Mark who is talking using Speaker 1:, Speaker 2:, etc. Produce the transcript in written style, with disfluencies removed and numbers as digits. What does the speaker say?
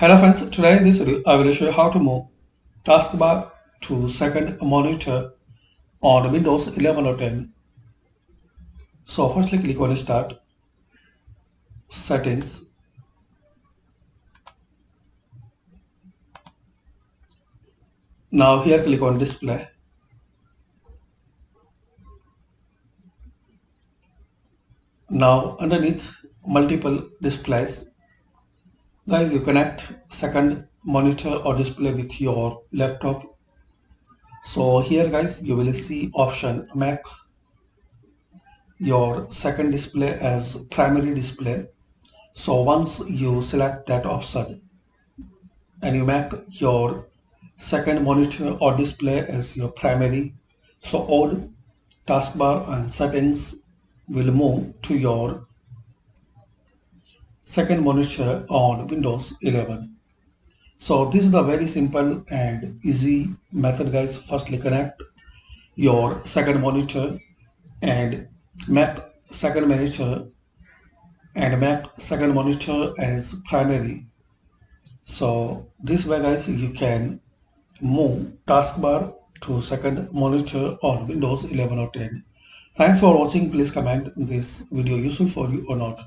Speaker 1: Hello friends, today in this video I will show you how to move taskbar to second monitor on Windows 11 or 10. So firstly click on Start, Settings. Now here click on Display. Now underneath multiple displays, guys, you connect second monitor or display with your laptop. So here guys you will see option make your second display as primary display. So once you select that option and you make your second monitor or display as your primary, so all taskbar and settings will move to your second monitor on Windows 11. So this is the very simple and easy method guys. Firstly connect your second monitor and make second monitor as primary. So this way guys you can move taskbar to second monitor on Windows 11 or 10. Thanks for watching. Please comment this video useful for you or not.